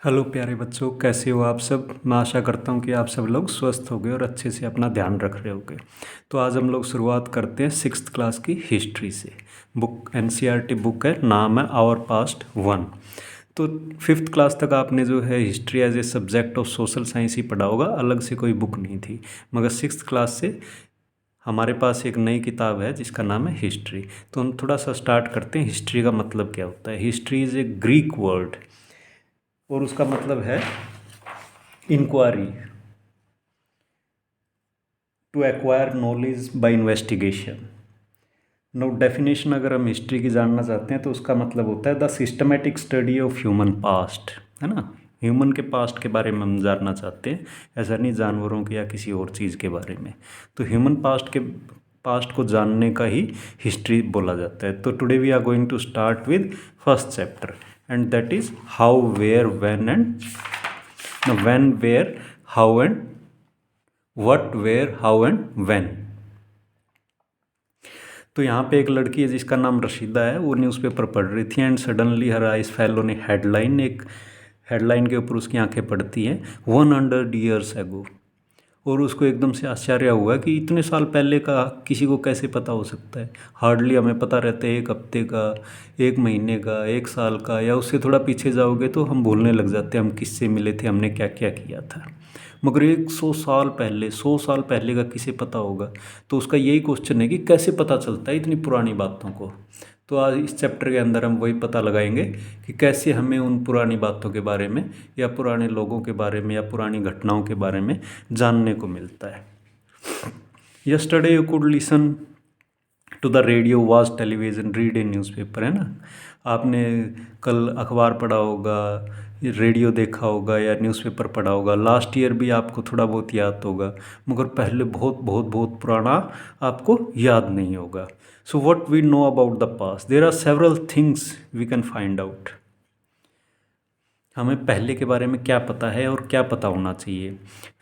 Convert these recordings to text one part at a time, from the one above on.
Hello प्यारे बच्चों, कैसे हो आप सब। मैं आशा करता हूँ कि आप सब लोग स्वस्थ होंगे और अच्छे से अपना ध्यान रख रहे होंगे। तो आज हम लोग शुरुआत करते हैं सिक्स्थ क्लास की हिस्ट्री से। बुक एनसीईआरटी बुक है, नाम है आवर पास्ट वन। तो फिफ्थ क्लास तक आपने जो है history as a subject of social science ही पढ़ा होगा, अलग से कोई बुक नहीं थी। मगर सिक्स्थ क्लास से हमारे पास एक नई किताब है जिसका नाम है हिस्ट्री। तो हम थोड़ा सा स्टार्ट करते हैं, हिस्ट्री का मतलब क्या होता है। History is a Greek word और उसका मतलब है inquiry, to acquire knowledge by investigation. No definition अगर हम हिस्ट्री की जानना चाहते हैं तो उसका मतलब होता है the systematic study of human past, है ना। ह्यूमन के पास्ट के बारे में हम जानना चाहते हैं, ऐसा नहीं जानवरों के या किसी और चीज़ के बारे में। तो ह्यूमन पास्ट को जानने का ही हिस्ट्री बोला जाता है। तो today we are going to start with first chapter and that is how where when and when where how and what where how and when. तो यहाँ पे एक लड़की है जिसका नाम रशीदा है, वो न्यूज़पेपर पढ़ रही थी and suddenly her eyes fell on A headline. एक हेडलाइन के ऊपर उसकी आंखें पड़ती हैं 100 years ago। और उसको एकदम से आश्चर्य हुआ कि इतने साल पहले का किसी को कैसे पता हो सकता है। हार्डली हमें पता रहता है एक हफ्ते का, एक महीने का, एक साल का, या उससे थोड़ा पीछे जाओगे तो हम भूलने लग जाते हैं हम किससे मिले थे, हमने क्या क्या किया था। मगर 100 साल पहले, 100 साल पहले का किसे पता होगा। तो उसका यही क्वेश्चन है कि कैसे पता चलता है इतनी पुरानी बातों को। तो आज इस चैप्टर के अंदर हम वही पता लगाएंगे कि कैसे हमें उन पुरानी बातों के बारे में या पुराने लोगों के बारे में या पुरानी घटनाओं के बारे में जानने को मिलता है। Yesterday you could listen to the radio, watch television, read a newspaper, है ना। आपने कल अखबार पढ़ा होगा, रेडियो देखा होगा या न्यूज़पेपर पढ़ा होगा। लास्ट ईयर भी आपको थोड़ा बहुत याद होगा, मगर पहले बहुत बहुत बहुत पुराना आपको याद नहीं होगा। So what we know about the past, there are several things we can find out. हमें पहले के बारे में क्या पता है और क्या पता होना चाहिए।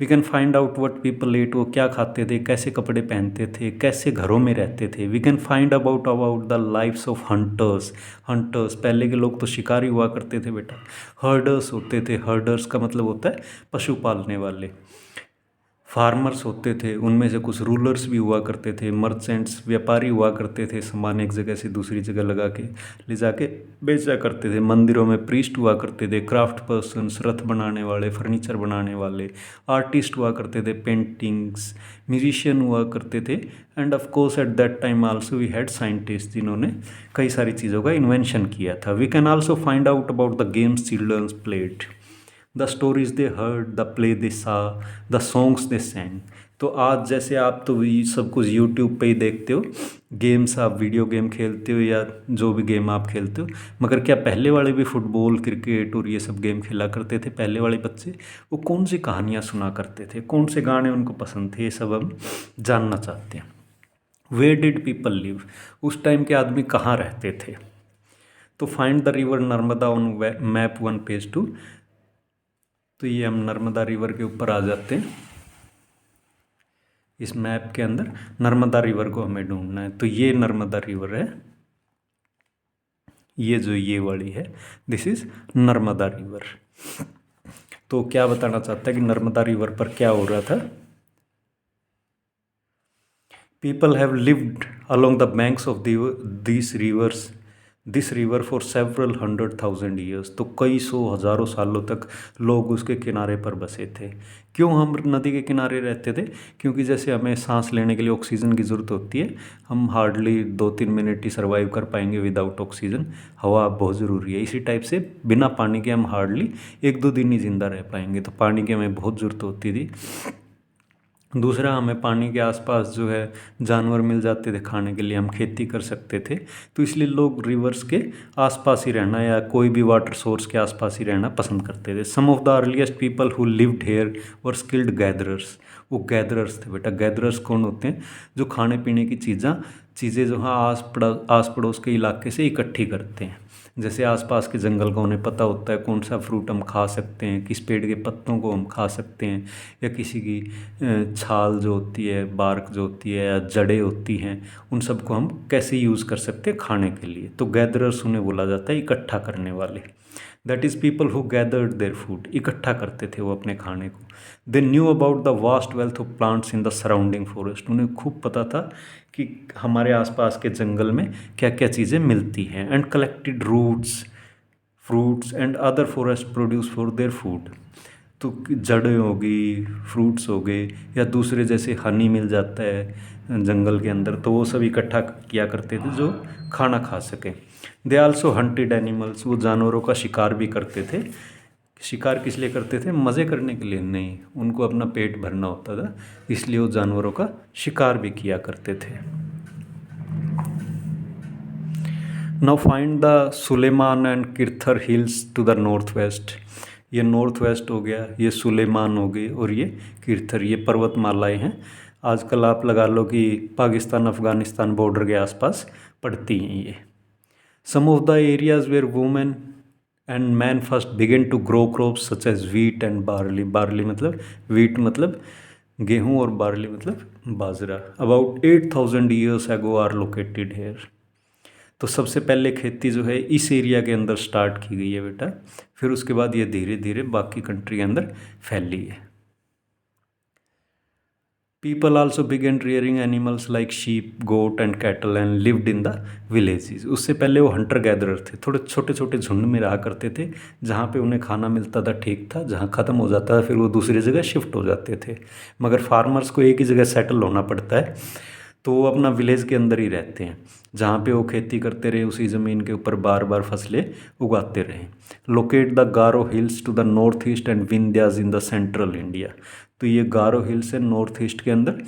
We can find out what people ate, वो क्या खाते थे, कैसे कपड़े पहनते थे, कैसे घरों में रहते थे। We can find about the lifes of hunters. Hunters, पहले के लोग तो शिकारी हुआ करते थे बेटा। हर्डर्स होते थे, हर्डर्स का मतलब होता है पशु पालने वाले। फार्मर्स होते थे, उनमें से कुछ रूलर्स भी हुआ करते थे। मर्चेंट्स, व्यापारी हुआ करते थे, सामान एक जगह से दूसरी जगह लगा के ले जाके बेचा करते थे। मंदिरों में प्रीस्ट हुआ करते थे, क्राफ्ट पर्सन्स, रथ बनाने वाले, फर्नीचर बनाने वाले। आर्टिस्ट हुआ करते थे, पेंटिंग्स। म्यूजिशियन हुआ करते थे। And of course at that time also we had scientist जिन्होंने कई सारी चीज़ों का इन्वेंशन किया था। We can also find out about the games childrens played, the stories they heard, the play they saw, the songs दे सैंग। तो आज जैसे आप तो ये सब कुछ यूट्यूब पे ही देखते हो, गेम्स, आप वीडियो गेम खेलते हो या जो भी गेम आप खेलते हो। मगर क्या पहले वाले भी फुटबॉल, क्रिकेट और ये सब गेम खेला करते थे पहले वाले बच्चे? वो कौन सी कहानियाँ सुना करते थे, कौन से गाने उनको पसंद थे, ये सब हम जानना चाहते हैं। वेयर डिड पीपल लिव, उस टाइम के आदमी कहाँ रहते थे। तो find the river Narmada on map 1 page 2। तो ये हम नर्मदा रिवर के ऊपर आ जाते हैं। इस मैप के अंदर नर्मदा रिवर को हमें ढूंढना है। तो ये नर्मदा रिवर है, ये जो ये वाली है, दिस इज नर्मदा रिवर। तो क्या बताना चाहता है कि नर्मदा रिवर पर क्या हो रहा था। People have lived along the banks of this river for several 100,000 years. तो कई सौ हज़ारों सालों तक लोग उसके किनारे पर बसे थे। क्यों हम नदी के किनारे रहते थे? क्योंकि जैसे हमें सांस लेने के लिए ऑक्सीजन की ज़रूरत होती है, हम हार्डली 2-3 मिनट ही सर्वाइव कर पाएंगे विदाउट ऑक्सीजन। हवा बहुत ज़रूरी है। इसी टाइप से बिना पानी के हम हार्डली 1-2 दिन ही ज़िंदा रह पाएंगे। तो पानी की हमें बहुत ज़रूरत होती थी। दूसरा, हमें पानी के आसपास जो है जानवर मिल जाते थे खाने के लिए, हम खेती कर सकते थे। तो इसलिए लोग रिवर्स के आसपास ही रहना या कोई भी वाटर सोर्स के आसपास ही रहना पसंद करते थे। Some of the earliest people who lived here were skilled gatherers. वो गैदरर्स थे बेटा। गैदरर्स कौन होते हैं? जो खाने पीने की चीज़ें जो हाँ आस पड़ोस के इलाके से इकट्ठी करते हैं। जैसे आसपास के जंगल का उन्हें पता होता है कौन सा फ्रूट हम खा सकते हैं, किस पेड़ के पत्तों को हम खा सकते हैं, या किसी की छाल जो होती है, बार्क जो होती है, या जड़ें होती हैं, उन सबको हम कैसे यूज़ कर सकते हैं खाने के लिए। तो गैदरर्स उन्हें बोला जाता है, इकट्ठा करने वाले। That is people who gathered their food, इकट्ठा करते थे वो अपने खाने को। They knew about the vast wealth of plants in the surrounding forest, उन्हें खूब पता था कि हमारे आसपास के जंगल में क्या क्या चीज़ें मिलती हैं। And collected roots, fruits and other forest produce for their food, तो जड़ें हो गई, फ्रूट्स हो गए, या दूसरे जैसे हनी मिल जाता है जंगल के अंदर, तो वो सब इकट्ठा किया करते थे जो खाना खा सकें। दे आल्सो हंटेड एनिमल्स, वो जानवरों का शिकार भी करते थे। शिकार किस लिए करते थे? मज़े करने के लिए नहीं, उनको अपना पेट भरना होता था, इसलिए वो जानवरों का शिकार भी किया करते थे। Now find the Sulaiman and Kirthar hills to the north west. ये नॉर्थ वेस्ट हो गया, ये सुलेमान हो गई, और ये किरथर, ये पर्वतमालाएं हैं। आजकल आप लगा लो कि पाकिस्तान अफ़गानिस्तान बॉर्डर के आसपास पड़ती हैं ये। Some of the areas where women and man first began to grow crops such as wheat and barley. Barley मतलब वीट मतलब गेहूँ, और बार्ली मतलब बाजरा। About 8,000 years ago are located here. तो सबसे पहले खेती जो है इस एरिया के अंदर स्टार्ट की गई है बेटा, फिर उसके बाद ये धीरे धीरे बाकी कंट्री के अंदर फैली है। People also begin rearing animals like sheep, goat and cattle and lived in the villages. उससे पहले वो हंटर गैदरर थे, थोड़े छोटे छोटे झुंड में रहा करते थे, जहाँ पे उन्हें खाना मिलता था ठीक था, जहाँ ख़त्म हो जाता था फिर वो दूसरी जगह शिफ्ट हो जाते थे। मगर फार्मर्स को एक ही जगह सेटल होना पड़ता है, तो वो अपना विलेज के अंदर ही रहते हैं, जहाँ पे वो खेती करते रहे, उसी ज़मीन के ऊपर बार बार फसलें उगाते रहे। Locate the Garo hills to the north east and Vindhyas in the central India. तो ये गारो हिल्स है नॉर्थ ईस्ट के अंदर,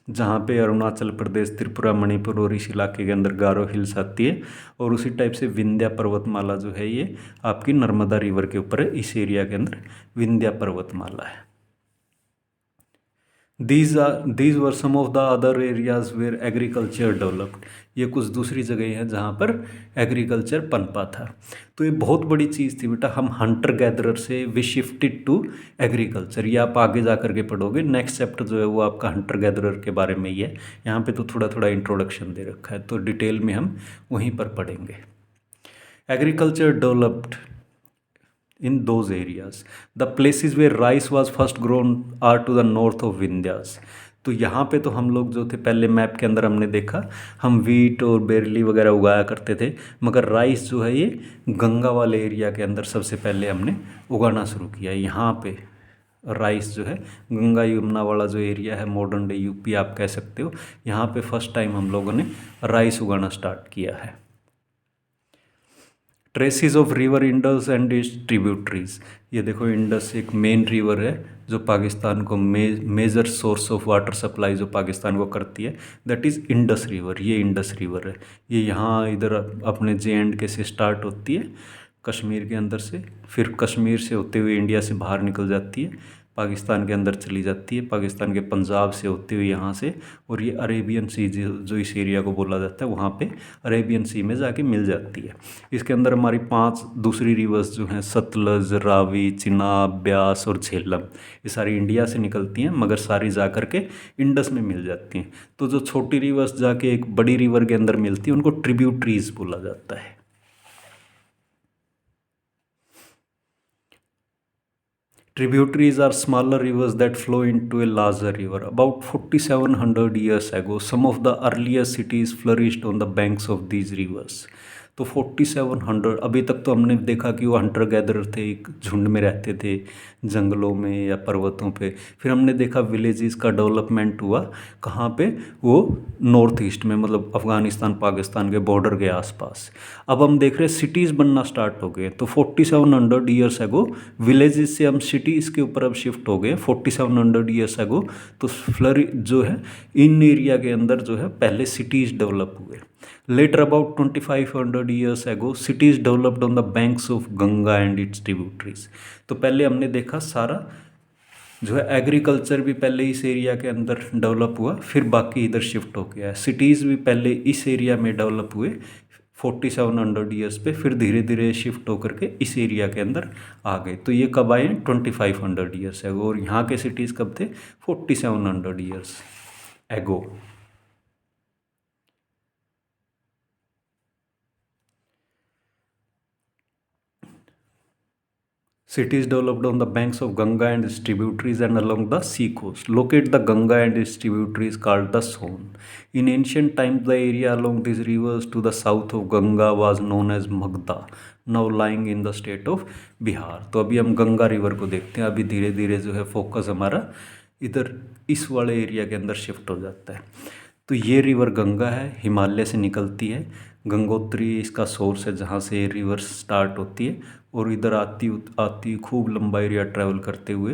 जहाँ पे अरुणाचल प्रदेश, त्रिपुरा, मणिपुर और इस इलाके के अंदर गारो हिल्स आती है। और उसी टाइप से विंध्या पर्वतमाला जो है ये आपकी नर्मदा रिवर के ऊपर है, इस एरिया के अंदर विंध्या पर्वतमाला है। These were some of the other areas where agriculture developed. ये कुछ दूसरी जगह हैं जहाँ पर एग्रीकल्चर पनपा था। तो ये बहुत बड़ी चीज़ थी बेटा, हम हंटर गैदरर से वी शिफ्टेड टू एग्रीकल्चर। ये आप आगे जा कर के पढ़ोगे, नेक्स्ट चैप्टर जो है वो आपका हंटर गैदरर के बारे में ही है। यहाँ पे तो थोड़ा थोड़ा इंट्रोडक्शन दे रखा है, तो डिटेल में हम वहीं पर पढ़ेंगे। Agriculture developed in those areas. The places where rice was first grown are to the north of Vindhyas. तो यहाँ पे तो हम लोग जो थे पहले मैप के अंदर हमने देखा, हम वीट और बेरली वगैरह उगाया करते थे, मगर राइस जो है ये गंगा वाले एरिया के अंदर सबसे पहले हमने उगाना शुरू किया। यहाँ पे राइस जो है गंगा यमुना वाला जो एरिया है, मॉडर्न डे यूपी आप कह सकते हो, यहाँ पे फर्स्ट टाइम हम लोगों ने राइस उगाना स्टार्ट किया है। Traces of river Indus and its tributaries. ये देखो इंडस एक मेन रिवर है जो पाकिस्तान को major source of water supply जो पाकिस्तान को करती है, दैट इज़ इंडस रिवर। ये इंडस रिवर है, ये यहाँ इधर अपने JNK से स्टार्ट होती है, कश्मीर के अंदर से, फिर कश्मीर से होते हुए इंडिया से बाहर निकल जाती है, पाकिस्तान के अंदर चली जाती है, पाकिस्तान के पंजाब से होते हुए यहाँ से, और ये अरेबियन सी जो इस एरिया को बोला जाता है वहाँ पे अरेबियन सी में जाके मिल जाती है। इसके अंदर हमारी 5 दूसरी रिवर्स जो हैं, सतलज, रावी, चिनाब, ब्यास और झेलम, ये सारी इंडिया से निकलती हैं, मगर सारी जा कर के इंडस में मिल जाती हैं। तो जो छोटी रिवर्स जाके एक बड़ी रिवर के अंदर मिलती है उनको ट्रिब्यूटरीज बोला जाता है। Tributaries are smaller rivers that flow into a larger river. About 4,700 years ago, some of the earliest cities flourished on the banks of these rivers. तो 4,700, अभी तक तो हमने देखा कि वो हंटर गैदरर थे, एक झुंड में रहते थे जंगलों में या पर्वतों पे। फिर हमने देखा विलेजेस का डेवलपमेंट हुआ कहाँ पे, वो नॉर्थ ईस्ट में, मतलब अफ़गानिस्तान पाकिस्तान के बॉर्डर के आसपास। अब हम देख रहे हैं सिटीज़ बनना स्टार्ट हो गए। तो 4,700 ईयर्स एगो विलेजेस से हम सिटीज़ के ऊपर अब शिफ्ट हो गए 4,700 ईयर्स एगो। तो फ्लरी जो है इन एरिया के अंदर जो है पहले सिटीज़ डेवलप हुए। Later about 2,500 years ago cities developed on the banks of Ganga and its tributaries. तो पहले हमने देखा सारा जो है एग्रीकल्चर भी पहले इस एरिया के अंदर डेवलप हुआ, फिर बाकी इधर शिफ्ट हो गया है। सिटीज़ भी पहले इस एरिया में डेवलप हुए 4,700 ईयर्स पे, फिर धीरे धीरे शिफ्ट होकर के इस एरिया के अंदर आ गए। तो ये कब आए? 2,500 ईयर्स एगो। और यहाँ के सिटीज़ कब थे? 4,700 years ago. Cities developed on the banks of Ganga and its tributaries and along the sea coast. Locate the Ganga and its tributaries called the Son. In ancient times, the area along these rivers to the south of Ganga was known as Magda, now lying in the state of Bihar. तो अभी हम Ganga river को देखते हैं. अभी धीरे धीरे जो है फोकस हमारा इधर इस वाले एरिया के अंदर शिफ्ट हो जाता है. तो ये रिवर गंगा है, हिमालय से निकलती है. गंगोत्री इसका सोर्स है जहाँ से ये रिवर स्टार्ट होती है और इधर आती आती खूब लंबा एरिया ट्रैवल करते हुए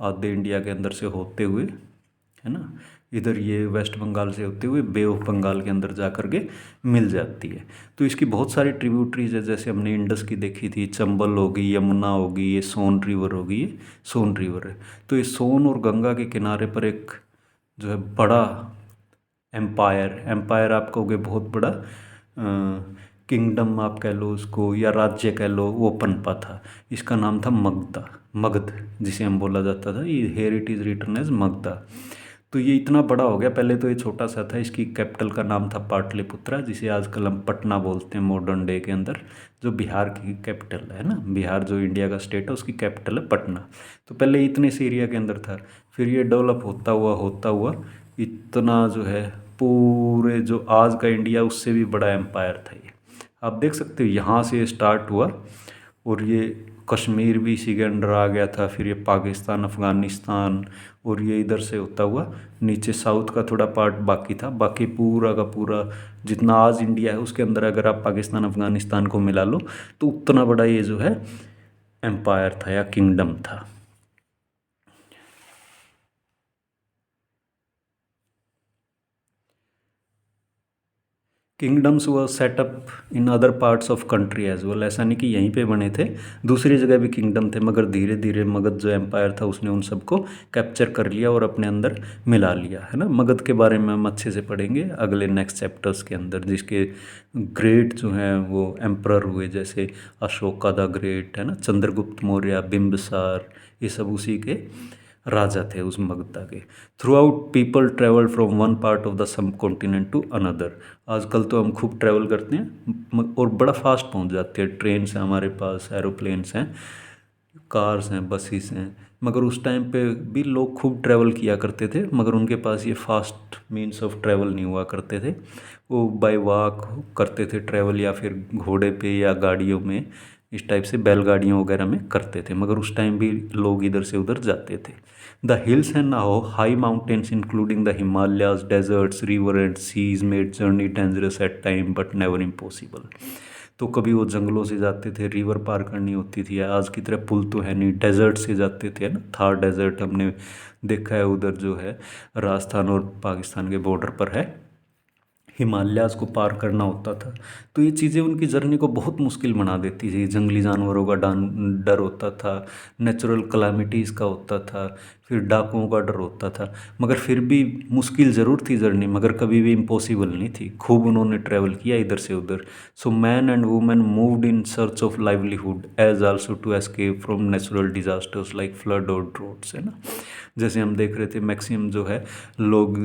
आधे इंडिया के अंदर से होते हुए, है ना, इधर ये वेस्ट बंगाल से होते हुए बे ऑफ बंगाल के अंदर जा कर के मिल जाती है. तो इसकी बहुत सारी ट्रिब्यूटरीज है, जैसे हमने इंडस की देखी थी, चंबल होगी, यमुना होगी, ये सोन रिवर होगी, ये सोन रिवर है. तो ये सोन और गंगा के किनारे पर एक जो है बड़ा एम्पायर आप कहोगे बहुत बड़ा किंगडम आप कह लो उसको या राज्य कह लो, वो पनपा था. इसका नाम था मगध जिसे हम बोला जाता था. ये here it is written as Magadha. तो ये इतना बड़ा हो गया. पहले तो ये छोटा सा था. इसकी कैपिटल का नाम था पाटलिपुत्रा, जिसे आजकल हम पटना बोलते हैं मॉडर्न डे के अंदर, जो बिहार की कैपिटल है ना. बिहार जो इंडिया का स्टेट है उसकी कैपिटल है पटना. तो पहले इतने से एरिया के अंदर था. फिर ये डेवलप होता हुआ इतना जो है पूरे जो आज का इंडिया उससे भी बड़ा एम्पायर था ये. आप देख सकते हो यहाँ से स्टार्ट हुआ और ये कश्मीर भी इसी के अंडर आ गया था. फिर ये पाकिस्तान, अफ़गानिस्तान और ये इधर से होता हुआ नीचे साउथ का थोड़ा पार्ट बाकी था. बाकी पूरा का पूरा जितना आज इंडिया है उसके अंदर अगर आप पाकिस्तान, अफ़गानिस्तान को मिला लो तो उतना बड़ा ये जो है एम्पायर था या किंगडम था. Kingdoms were set up in other parts of country as well. ऐसा नहीं कि यहीं पे बने थे, दूसरी जगह भी किंगडम थे, मगर धीरे धीरे मगध जो एम्पायर था उसने उन सबको कैप्चर कर लिया और अपने अंदर मिला लिया, है ना. मगध के बारे में हम अच्छे से पढ़ेंगे अगले नेक्स्ट चैप्टर्स के अंदर, जिसके ग्रेट जो हैं वो एम्परर हुए, जैसे अशोका द ग्रेट, है ना, चंद्रगुप्त मौर्य, बिम्बसार, ये सब उसी के राजा थे उस मगधा के. Throughout people travel from one part of the subcontinent to another. आजकल तो हम खूब ट्रैवल करते हैं और बड़ा फास्ट पहुंच जाते हैं. ट्रेन्स हैं हमारे पास, एरोप्लेन्स हैं, कार्स हैं, बसेस हैं. मगर उस टाइम पे भी लोग खूब ट्रैवल किया करते थे, मगर उनके पास ये फास्ट मीन्स ऑफ ट्रैवल नहीं हुआ करते थे. वो बाय वॉक करते थे ट्रैवल, या फिर घोड़े पे या गाड़ियों में, इस टाइप से बैलगाड़ियों वगैरह में करते थे. मगर उस टाइम भी लोग इधर से उधर जाते थे. The hills and high mountains including the Himalayas, deserts, river and seas made journey dangerous at time but never impossible. तो कभी वो जंगलों से जाते थे, रिवर पार करनी होती थी, आज की तरह पुल तो है नहीं, डेजर्ट से जाते थे ना. थार डेजर्ट हमने देखा है उधर जो है राजस्थान और पाकिस्तान के बॉर्डर पर है. हिमालयाज़ को पार करना होता था. तो ये चीज़ें उनकी जर्नी को बहुत मुश्किल बना देती थी. जंगली जानवरों का डर होता था, नेचुरल कलामिटीज़ का होता था, फिर डाकुओं का डर होता था. मगर फिर भी मुश्किल ज़रूर थी जर्नी, मगर कभी भी इम्पॉसिबल नहीं थी. खूब उन्होंने ट्रैवल किया इधर से उधर. So man and women moved in search of livelihood as also to escape from natural disasters like flood और ड्रोट्स, है ना. जैसे हम देख रहे थे मैक्सिमम जो है लोग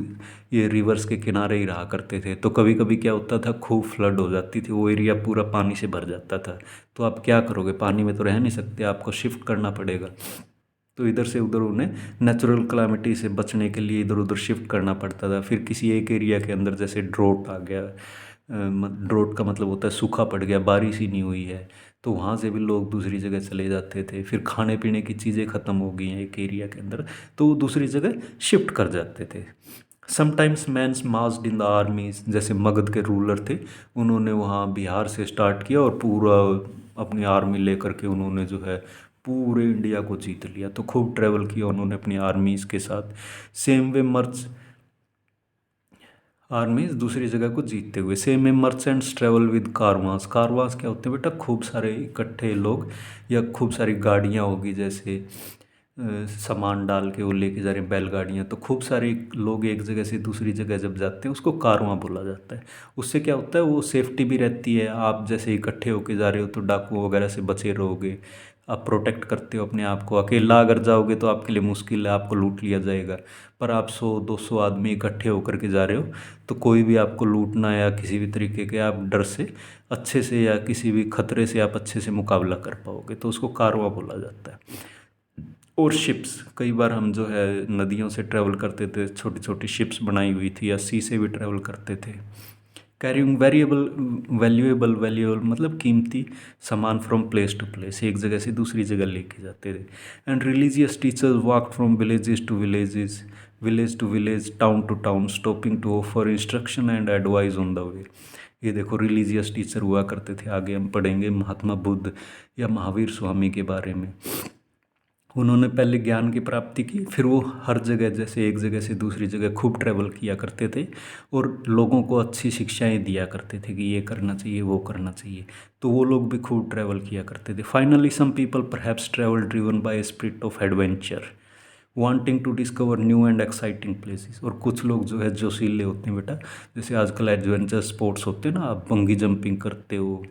ये रिवर्स के किनारे ही रहा करते थे. तो कभी कभी क्या होता था, खूब फ्लड हो जाती थी, वो एरिया पूरा पानी से भर जाता था. तो आप क्या करोगे, पानी में तो रह नहीं सकते, आपको शिफ्ट करना पड़ेगा. तो इधर से उधर उन्हें नेचुरल क्लामिटी से बचने के लिए इधर उधर शिफ्ट करना पड़ता था. फिर किसी एक एरिया के अंदर जैसे ड्रोट आ गया, ड्रोट का मतलब होता है सूखा पड़ गया, बारिश ही नहीं हुई है, तो वहाँ से भी लोग दूसरी जगह चले जाते थे. फिर खाने पीने की चीज़ें ख़त्म हो गई हैं एक एरिया के अंदर, तो वो दूसरी जगह शिफ्ट कर जाते थे. Sometimes mens massed in the armies, जैसे मगध के रूलर थे, उन्होंने वहाँ बिहार से स्टार्ट किया और पूरा अपनी आर्मी लेकर के उन्होंने जो है पूरे इंडिया को जीत लिया. तो खूब ट्रैवल किया उन्होंने अपनी आर्मीज़ के साथ. सेम वे मर्च आर्मीज दूसरी जगह को जीतते हुए. सेम में मर्चेंट्स ट्रेवल विद कारवांस. कारवांस क्या होते हैं बेटा, खूब सारे इकट्ठे लोग या खूब सारी गाड़ियाँ होगी, जैसे सामान डाल के वो लेके जा रहे हैं बैलगाड़ियाँ. तो खूब सारे लोग एक जगह से दूसरी जगह जब जाते हैं उसको कारवां बोला जाता है. उससे क्या होता है, वो सेफ्टी भी रहती है. आप जैसे इकट्ठे होके जा रहे हो तो डाकुओं वगैरह से बचे रहोगे, आप प्रोटेक्ट करते हो अपने आप को। अकेला अगर जाओगे तो आपके लिए मुश्किल है, आपको लूट लिया जाएगा। पर आप 100-200 आदमी इकट्ठे होकर के जा रहे हो तो कोई भी आपको लूटना या किसी भी तरीके के आप डर से अच्छे से या किसी भी खतरे से आप अच्छे से मुकाबला कर पाओगे, तो उसको कारवां बोला जाता है। और शिप्स, कई बार हम जो है नदियों से ट्रैवल करते थे, छोटी छोटी शिप्स बनाई हुई थी, या सी से भी ट्रैवल करते थे, कैरिंग वैल्यूएबल मतलब कीमती सामान फ्रॉम प्लेस टू प्लेस, एक जगह से दूसरी जगह लेके जाते थे। And religious teachers walk from village to village, town to town, stopping to offer instruction and advice on the way. ये देखो, रिलीजियस टीचर हुआ करते थे। आगे हम पढ़ेंगे महात्मा बुद्ध या महावीर स्वामी के बारे में। उन्होंने पहले ज्ञान की प्राप्ति की, फिर वो हर जगह, जैसे एक जगह से दूसरी जगह खूब ट्रैवल किया करते थे और लोगों को अच्छी शिक्षाएं दिया करते थे कि ये करना चाहिए, वो करना चाहिए। तो वो लोग भी खूब ट्रैवल किया करते थे। Finally some people perhaps travel driven by spirit of adventure, wanting to discover new and exciting places. और कुछ लोग जो है जोशीले होते हैं बेटा, जैसे आजकल एडवेंचर स्पोर्ट्स होते हैं ना, आप बंगी जंपिंग करते हो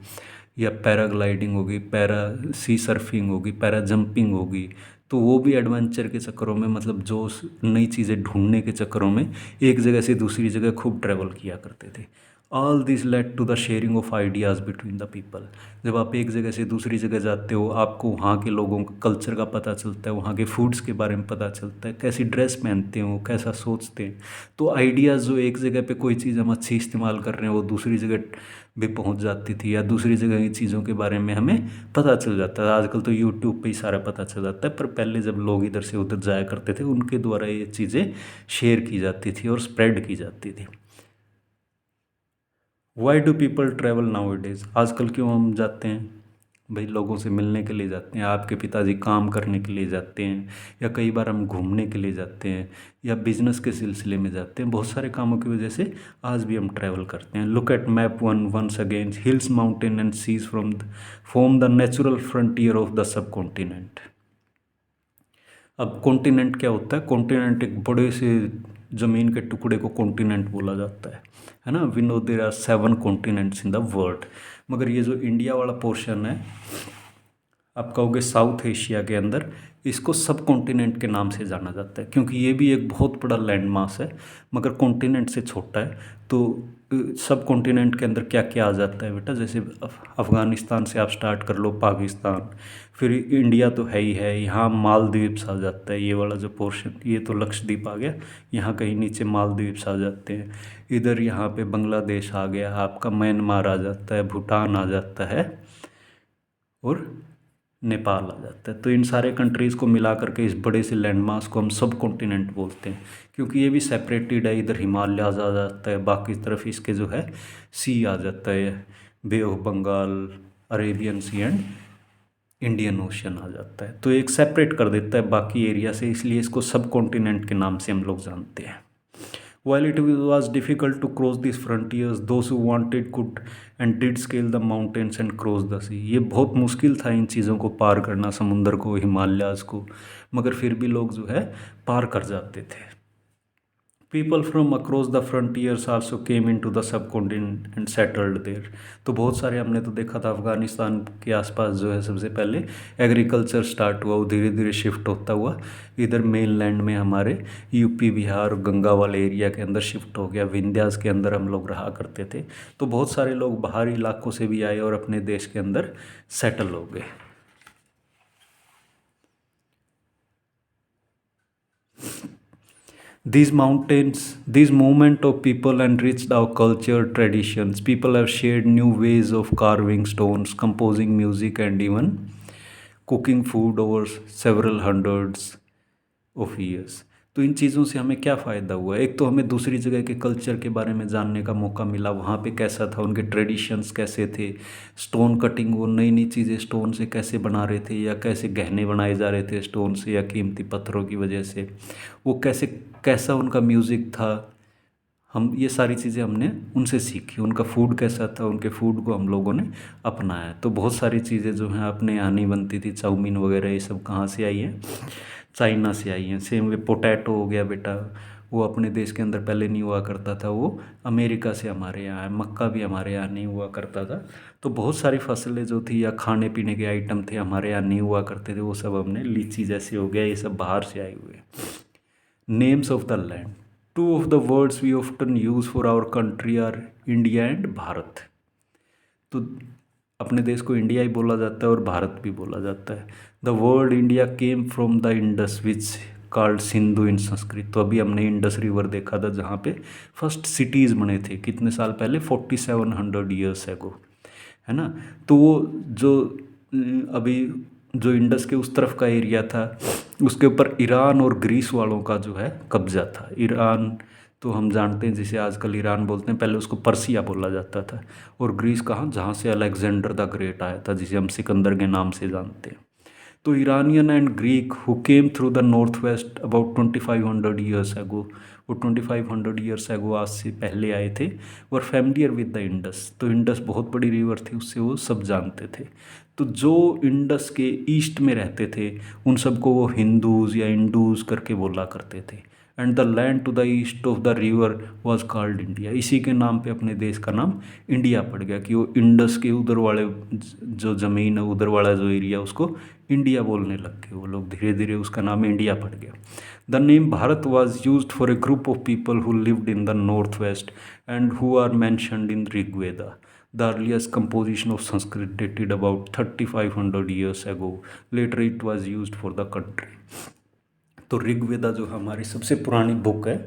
या पैराग्लाइडिंग होगी, पैरा सी सर्फिंग होगी, पैरा जंपिंग होगी, तो वो भी एडवेंचर के चक्करों में, मतलब जो नई चीज़ें ढूंढने के चक्करों में एक जगह से दूसरी जगह खूब ट्रैवल किया करते थे। All this led to the sharing of ideas between the people. जब आप एक जगह से दूसरी जगह जाते हो, आपको वहाँ के लोगों का कल्चर का पता चलता है, वहाँ के फूड्स के बारे में पता चलता है, कैसी ड्रेस पहनते हैं वो, कैसा सोचते हैं। तो आइडियाज़, जो एक जगह पे कोई चीज़ हम अच्छी इस्तेमाल कर रहे हैं, वो दूसरी जगह भी पहुंच जाती थी, या दूसरी जगह की चीज़ों के बारे में हमें पता चल जाता है। आजकल तो यूट्यूब पे ही सारा पता चल जाता है, पर पहले जब लोग इधर से उधर जाया करते थे, उनके द्वारा ये चीज़ें शेयर की जाती थी और स्प्रेड की जाती थी। Why do people travel now days? आजकल क्यों हम जाते हैं भाई? लोगों से मिलने के लिए जाते हैं, आपके पिताजी काम करने के लिए जाते हैं, या कई बार हम घूमने के लिए जाते हैं, या बिजनेस के सिलसिले में जाते हैं। बहुत सारे कामों की वजह से आज भी हम ट्रैवल करते हैं। Look at map once again, hills mountain and seas from the natural frontier of the subcontinent. अब कॉन्टिनेंट क्या होता है? कॉन्टिनेंट एक बड़े से ज़मीन के टुकड़े को कॉन्टिनेंट बोला जाता है ना। We know there are 7 continents in the world, मगर ये जो इंडिया वाला पोर्शन है, आप कहोगे साउथ एशिया के अंदर, इसको सब कॉन्टिनेंट के नाम से जाना जाता है, क्योंकि ये भी एक बहुत बड़ा लैंड मास है, मगर कॉन्टिनेंट से छोटा है। तो सब कॉन्टिनेंट के अंदर क्या क्या आ जाता है बेटा? जैसे अफ़गानिस्तान से आप स्टार्ट कर लो, पाकिस्तान, फिर इंडिया तो है ही है, यहाँ मालदीव्स आ जाता है, ये वाला जो पोर्शन, ये तो लक्षद्वीप आ गया, यहाँ कहीं नीचे मालदीव्स आ जाते हैं। इधर यहाँ पे बांग्लादेश आ गया, आपका म्यांमार आ जाता है, भूटान आ जाता है, और नेपाल आ जाता है। तो इन सारे कंट्रीज़ को मिला करके इस बड़े से लैंड मास को हम सब कॉन्टिनेंट बोलते हैं, क्योंकि ये भी सेपरेटेड है। इधर हिमालयाज आ जाता है, बाकी तरफ इसके जो है सी आ जाता है, Bay of Bengal, Arabian Sea and Indian Ocean आ जाता है। तो एक सेपरेट कर देता है बाकी एरिया से, इसलिए इसको सब कॉन्टिनेंट के नाम से हम लोग जानते हैं। While it was difficult to cross these frontiers, those who wanted could and did scale the mountains and cross the sea। ये बहुत मुश्किल था इन चीज़ों को पार करना, समुंदर को, हिमालयाज़ को, मगर फिर भी लोग जो है पार कर जाते थे। People from across the frontiers also came into the subcontinent and settled there. तो बहुत सारे, हमने तो देखा था अफगानिस्तान के आसपास जो है सबसे पहले एग्रीकल्चर स्टार्ट हुआ, वो धीरे धीरे शिफ्ट होता हुआ इधर मेन लैंड में हमारे यूपी, बिहार, गंगा वाले एरिया के अंदर शिफ्ट हो गया। विंध्यास के अंदर हम लोग रहा करते थे, तो बहुत सारे लोग बाहरी इलाकों से भी आए और अपने देश के अंदर सेटल हो गए। These mountains, these movement of people enriched our culture, traditions. People have shared new ways of carving stones, composing music, and even cooking food over several hundreds of years। तो इन चीज़ों से हमें क्या फ़ायदा हुआ? एक तो हमें दूसरी जगह के कल्चर के बारे में जानने का मौका मिला, वहाँ पे कैसा था, उनके ट्रेडिशंस कैसे थे, स्टोन कटिंग, वो नई नई चीज़ें स्टोन से कैसे बना रहे थे, या कैसे गहने बनाए जा रहे थे स्टोन से या कीमती पत्थरों की वजह से, वो कैसे, कैसा उनका म्यूज़िक था, हम ये सारी चीज़ें हमने उनसे सीखी। उनका फूड कैसा था, उनके फूड को हम लोगों ने अपनाया। तो बहुत सारी चीज़ें जो हैं अपने यहाँ नहीं बनती थी, चाउमीन वगैरह ये सब कहाँ से आई हैं? चाइना से आई हैं। सेम वे पोटैटो हो गया बेटा, वो अपने देश के अंदर पहले नहीं हुआ करता था, वो अमेरिका से हमारे यहाँ है। मक्का भी हमारे यहाँ नहीं हुआ करता था। तो बहुत सारी फसलें जो थी या खाने पीने के आइटम थे हमारे यहाँ नहीं हुआ करते थे, वो सब हमने लीची जैसे हो गया, ये सब बाहर से आए हुए। Names of the land, two of the words we often use for our country are India and Bharat. तो अपने देश को इंडिया ही बोला जाता है और भारत भी बोला जाता है। The word India came from the Indus which called Sindhu in Sanskrit. तो अभी हमने इंडस रिवर देखा था जहाँ पे फर्स्ट सिटीज़ बने थे कितने साल पहले, 4700 ईयर्स एगो, है ना। तो वो जो अभी जो इंडस के उस तरफ का एरिया था उसके ऊपर ईरान और ग्रीस वालों का जो है कब्जा था। ईरान तो हम जानते हैं जिसे आजकल ईरान बोलते हैं, पहले उसको पर्सिया बोला जाता था। और ग्रीस कहाँ, जहाँ से अलेक्जेंडर द ग्रेट आया था जिसे हम सिकंदर के नाम से जानते हैं। तो Iranian and Greek who came through the north waste about 2500 years ago, वो 2500 ईयर्स एगो आज से पहले आए थे, वर फैमिलियर विद द इंडस। तो इंडस बहुत बड़ी रिवर थी, उससे वो सब जानते थे। तो जो इंडस के ईस्ट में रहते थे उन सबको वो हिंदूज़ या इंडूज़ करके बोला करते थे। And the land to the east of the river was called India. इसी के नाम पे अपने देश का नाम इंडिया पड़ गया कि वो इंडस के उधर वाले जो ज़मीन है, उधर वाला जो एरिया, उसको इंडिया बोलने लग गए वो लोग, धीरे धीरे उसका नाम इंडिया पड़ गया। The name Bharat was use for a group of people who lived in the north west and who are mentioned in Rigveda. The earliest composition of Sanskrit dated about 3500 years ago. Later it was used for the country. तो ऋग्वेदा जो हमारी सबसे पुरानी book है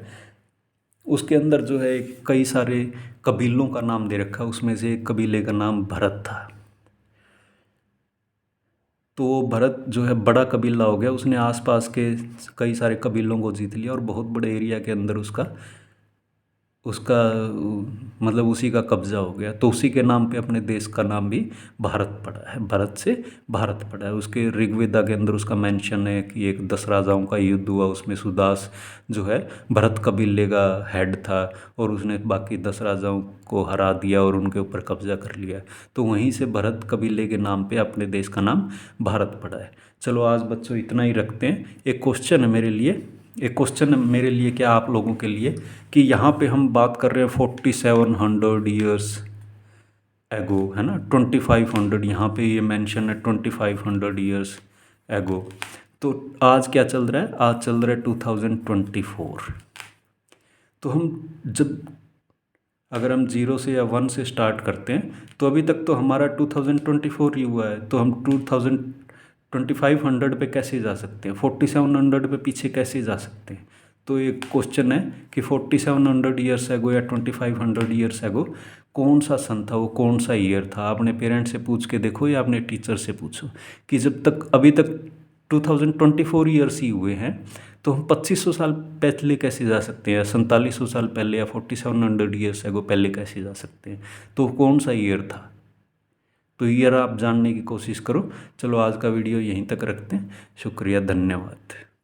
उसके अंदर जो है कई सारे कबीलों का नाम दे रखा है। उसमें से एक कबीले का नाम भरत था। तो भरत जो है बड़ा कबीला हो गया, उसने आसपास के कई सारे कबीलों को जीत लिया और बहुत बड़े एरिया के अंदर उसका उसका मतलब उसी का कब्जा हो गया। तो उसी के नाम पे अपने देश का नाम भी भारत पड़ा है, भारत से भारत पड़ा है। उसके ऋग्वेदा के अंदर उसका मेंशन है कि एक 10 राजाओं का युद्ध हुआ, उसमें सुदास जो है भरत कबीले का हेड था और उसने बाकी 10 राजाओं को हरा दिया और उनके ऊपर कब्जा कर लिया। तो वहीं से भरत कबीले के नाम पे अपने देश का नाम भारत पड़ा है। चलो आज बच्चों इतना ही रखते हैं। एक क्वेश्चन है मेरे लिए, एक क्वेश्चन है मेरे लिए क्या आप लोगों के लिए, कि यहाँ पे हम बात कर रहे हैं 4700 ईयर्स एगो, है ना। 2500 यहाँ पे ये मेंशन है 2500 ईयर्स एगो। तो आज क्या चल रहा है, आज चल रहा है 2024। तो हम जब अगर हम 0 से या 1 से स्टार्ट करते हैं तो अभी तक तो हमारा 2024 ही हुआ है। तो हम 2500 पे कैसे जा सकते हैं, 4700 पे पीछे कैसे जा सकते हैं। तो एक क्वेश्चन है कि 4700 ईयर्स एगो या 2500 ईयर्स एगो कौन सा सन था, वो कौन सा ईयर था। अपने पेरेंट्स से पूछ के देखो या अपने टीचर से पूछो कि जब तक अभी तक 2024 ईयर्स ही हुए हैं तो हम 2500 साल पहले कैसे जा सकते हैं, या 4700 साल पहले या 4700 ईयर्स एगो पहले कैसे जा सकते हैं। तो कौन सा ईयर था, तो ईयर आप जानने की कोशिश करो। चलो आज का वीडियो यहीं तक रखते हैं। शुक्रिया, धन्यवाद।